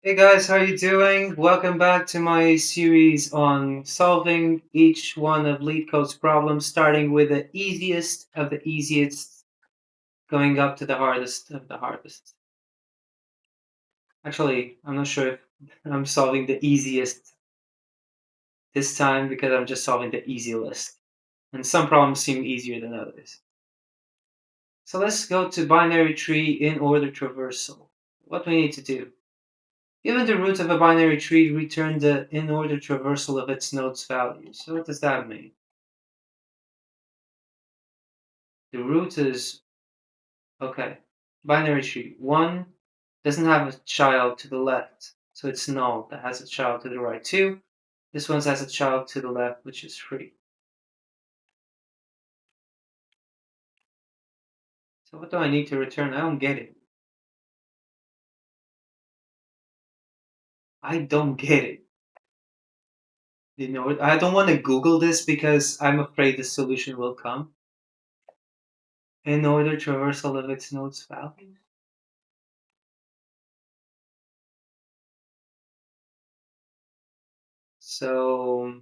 Hey guys, how you doing? Welcome back to my series on solving each one of LeetCode's problems, starting with the easiest of the easiest, going up to the hardest of the hardest. Actually, I'm not sure if I'm solving the easiest this time because I'm just solving the easy list. And some problems seem easier than others. So let's go to binary tree in order traversal. What do we need to do? Given the root of a binary tree, return the in-order traversal of its node's value. So what does that mean? The root is, okay, binary tree. 1 doesn't have a child to the left, so it's null. That has a child to the right. 2, this one has a child to the left, which is 3. So what do I need to return? I don't get it. I don't get it. You know, I don't want to Google this because I'm afraid the solution will come. In-order traversal of its node's value. So,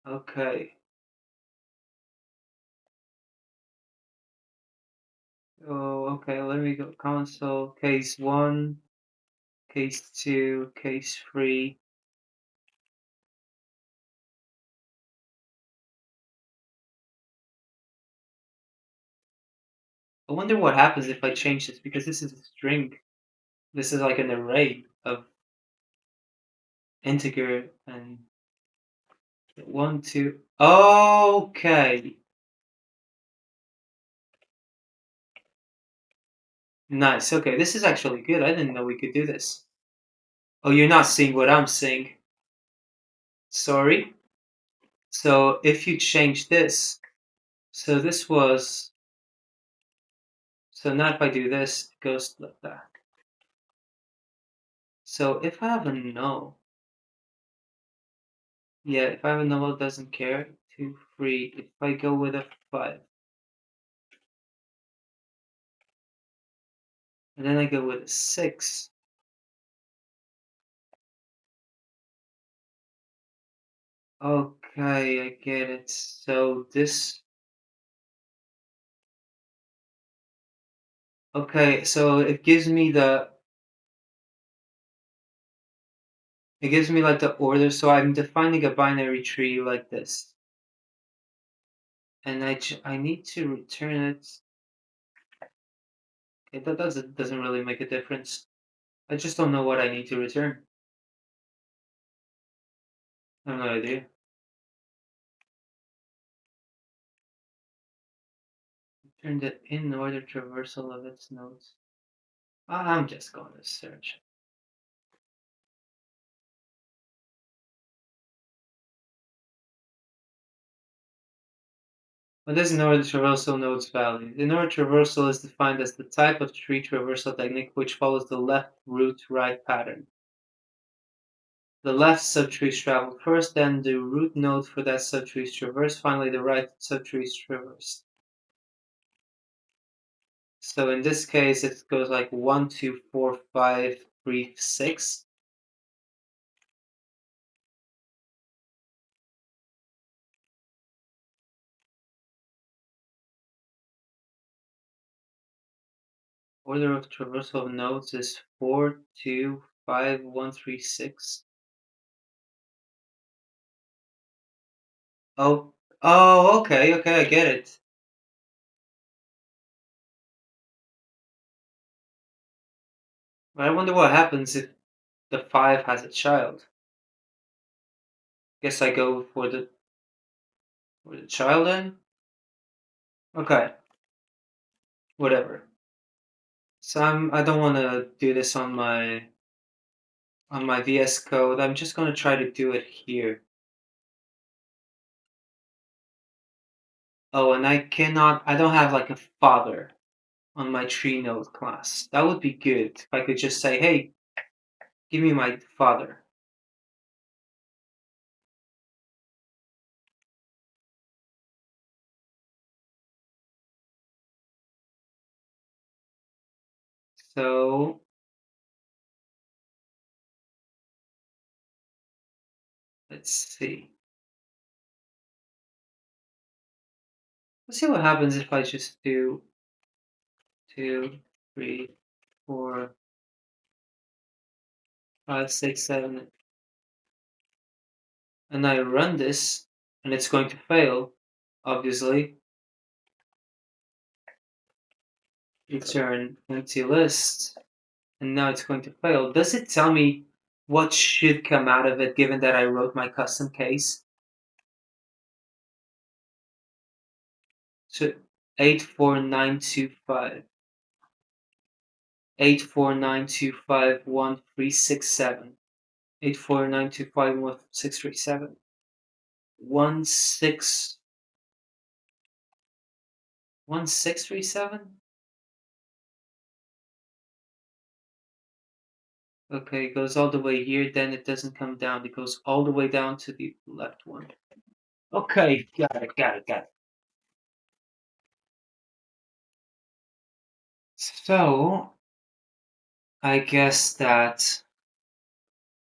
okay. Oh, okay, let me go console, case 1, case 2, case 3. I wonder what happens if I change this, because this is a string. This is like an array of integer and 1, 2. Okay. Nice. Okay, this is actually good. I didn't know we could do this. Oh, you're not seeing what I'm seeing. Sorry. So if you change this, so this was, so now if I do this, it goes like that. So if I have a null, yeah, if I have a null, it doesn't care. 2, 3. If I go with a 5, and then I go with a 6. Okay, I get it. So this, okay, so it gives me like the order. So I'm defining a binary tree like this, and I need to return it. Okay, that doesn't really make a difference. I just don't know what I need to return. I have no idea. Return the in order traversal of its nodes. I'm just going to search. What is in-order traversal nodes value? In-order traversal is defined as the type of tree traversal technique which follows the left root right pattern. The left subtree is traveled first, then the root node for that subtree is traversed, finally the right subtree is traversed. So in this case, it goes like 1, 2, 4, 5, 3, 6. Order of traversal of nodes is 4, 2, 5, 1, 3, 6. Oh, okay, I get it. But I wonder what happens if the 5 has a child. Guess I go for the child then? Okay, whatever. So I don't want to do this on my VS Code. I'm just going to try to do it here. Oh, and I don't have like a father on my tree node class. That would be good if I could just say, hey, give me my father. So let's see. Let's see what happens if I just do 2, 3, 4, 5, 6, 7, and I run this, and it's going to fail, obviously. Return empty list, and now it's going to fail. Does it tell me what should come out of it, given that I wrote my custom case? So 84925. 849251367. 849251637. 1637. Okay, it goes all the way here, then it doesn't come down. It goes all the way down to the left one. Okay, got it. So, I guess that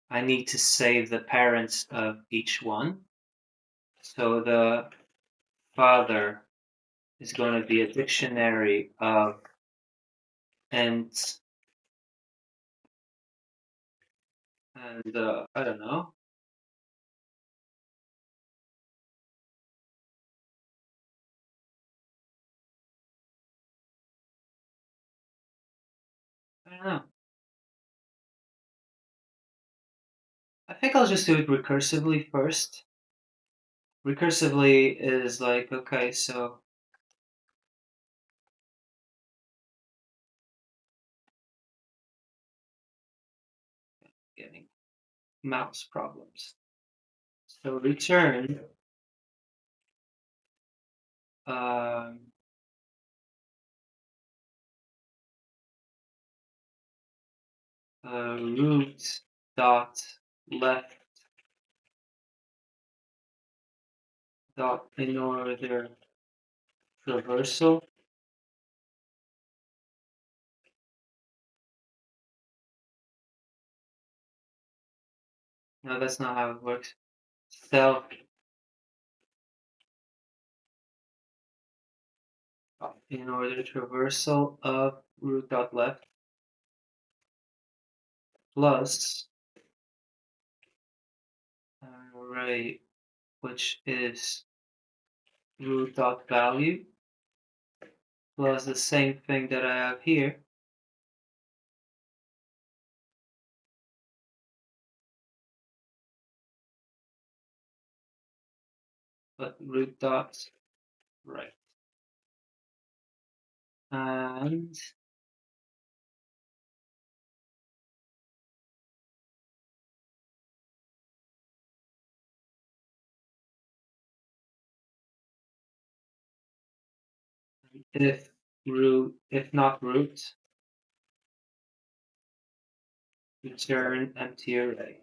I need to save the parents of each one. So the father is going to be a dictionary of ent and I don't know. I don't know. I think I'll just do it recursively first. Recursively is like, okay, so getting mouse problems. So return um, root dot left dot Inorder traversal. No, that's not how it works. Self Inorder traversal of root dot left plus array, which is root dot value plus the same thing that I have here, but root dot right. And if not root, return empty array.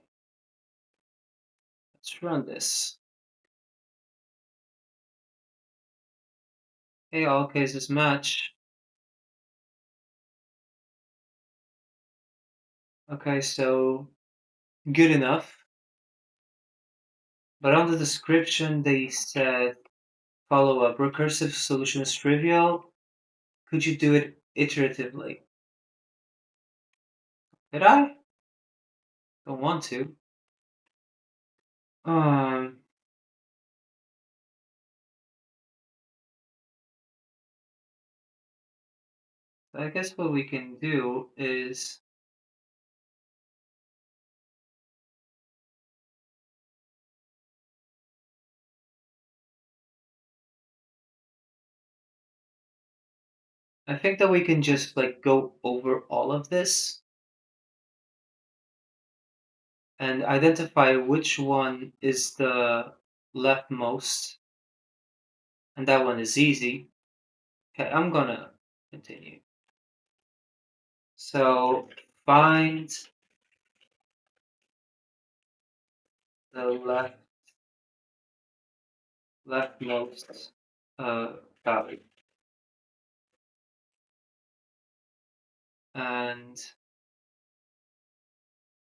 Let's run this. Hey, all cases match. Okay, so good enough. But on the description, they said follow up. Recursive solution is trivial. Could you do it iteratively? Did I? Don't want to. Um, I guess what we can do is I think that we can just like go over all of this and identify which one is the leftmost, and that one is easy. Okay, I'm gonna continue. So find the leftmost value. and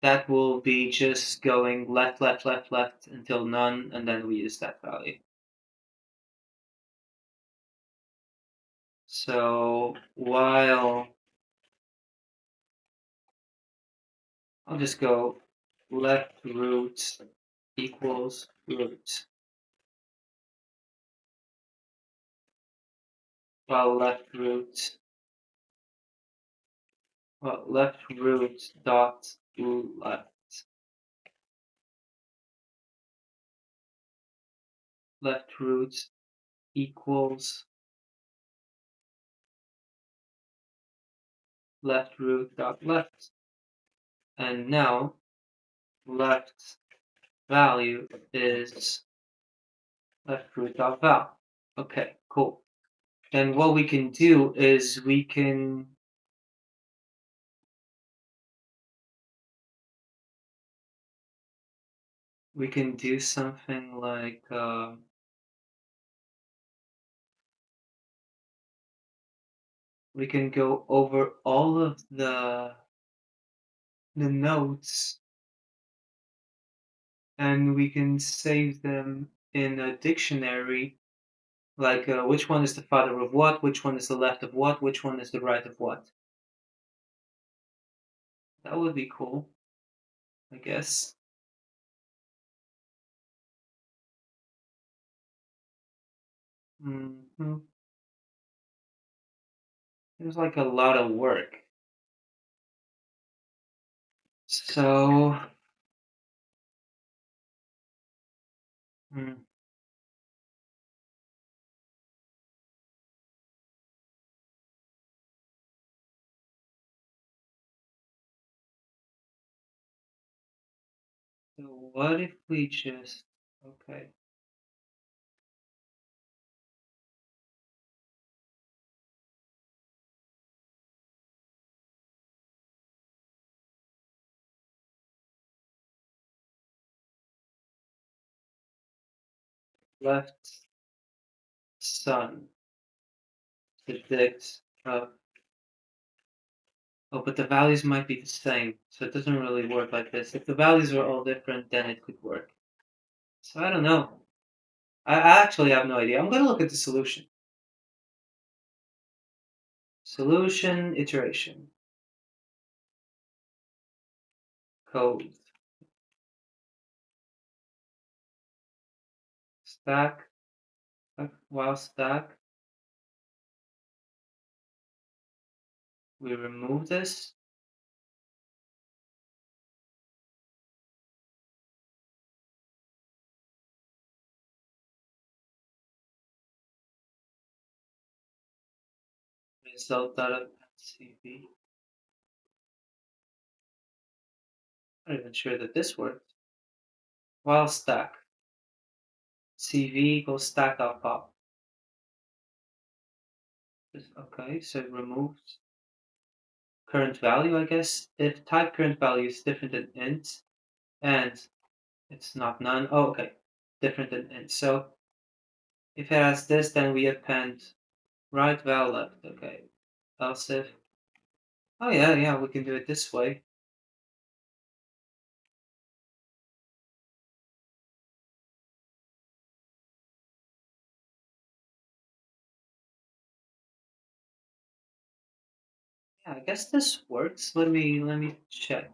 that will be just going left, left, left, left until none, and then we use that value. So while I'll just go left root equals root, while left root dot left root equals left root dot left, and now left value is left root dot val. Okay, cool. Then what we can do is we can do something like we can go over all of the nodes, and we can save them in a dictionary, like which one is the father of what, which one is the left of what, which one is the right of what. That would be cool, I guess. It was like a lot of work. So, hmm, so what if we just, okay, left sun predict, oh, but the values might be the same, so it doesn't really work like this. If the values are all different, then it could work. So I don't know. I actually have no idea. I'm going to look at the solution. Solution iteration. Code. Stack. While stack. We remove this. Result.cv. I'm not even sure that this worked. While stack. CV equals stack.pop. Okay, so it removes current value, I guess. If type current value is different than int, and it's not none. Oh, okay. Different than int. So if it has this, then we append right val left. Okay. Else if. Oh yeah, we can do it this way. Yeah, I guess this works. Let me check.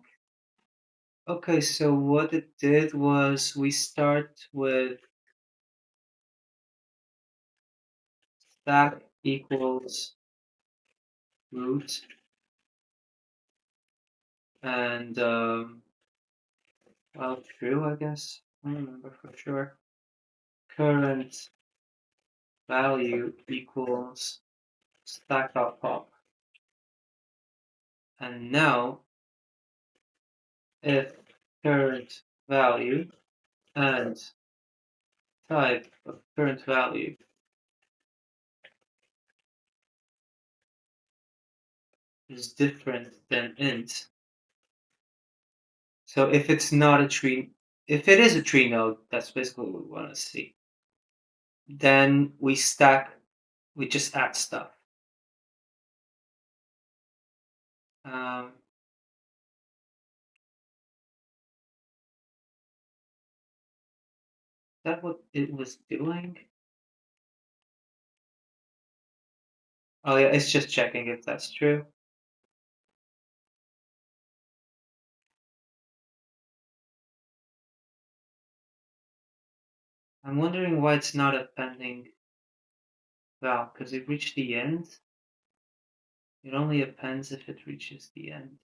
Okay, so what it did was we start with stack equals root, and well, true, I guess. I don't remember for sure. Current value equals stack.pop. And now if current value and type of current value is different than int. So if it's not a tree, if it is a tree node, that's basically what we want to see. Then we stack, we just add stuff. Um, is that what it was doing? Oh yeah, it's just checking if that's true. I'm wondering why it's not appending val, because it reached the end. It only appends if it reaches the end.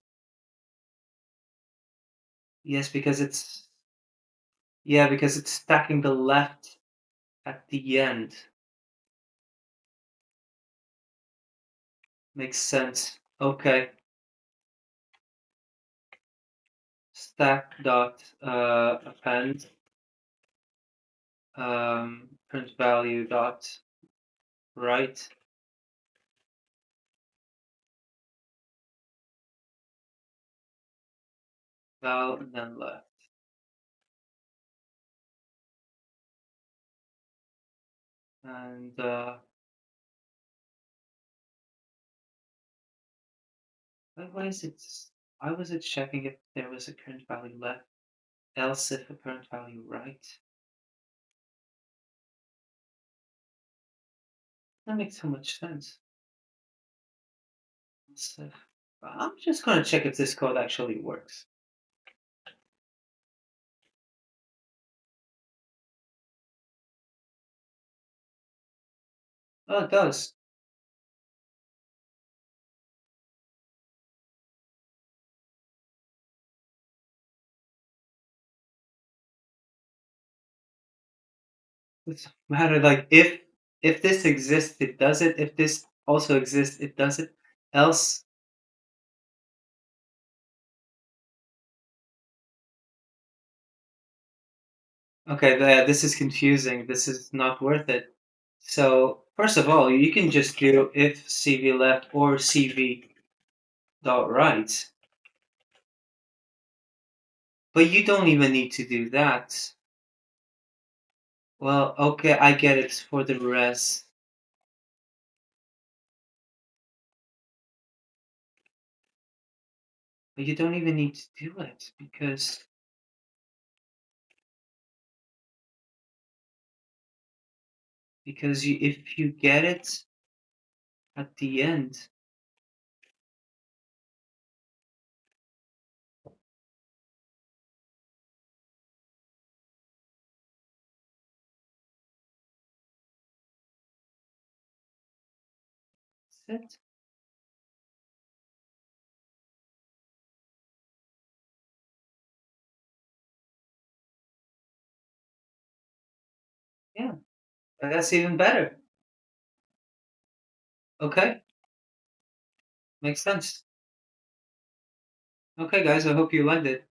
Yes, because it's yeah, because it's stacking the left at the end. Makes sense. Okay. Stack dot append print value dot right val and then left. And why is it why was it checking if there was a current value left? Else if a current value right? That makes so much sense. So, I'm just gonna check if this code actually works. Oh, it does. It's matter like if this exists, it does it. If this also exists, it does it. Else, okay, this is confusing. This is not worth it. So first of all, you can just do if CV left or CV dot right, but you don't even need to do that. Well, okay, I get it for the res, but you don't even need to do it because if you get it at the end, that's it. Yeah, that's even better. Okay, makes sense. Okay, guys, I hope you liked it.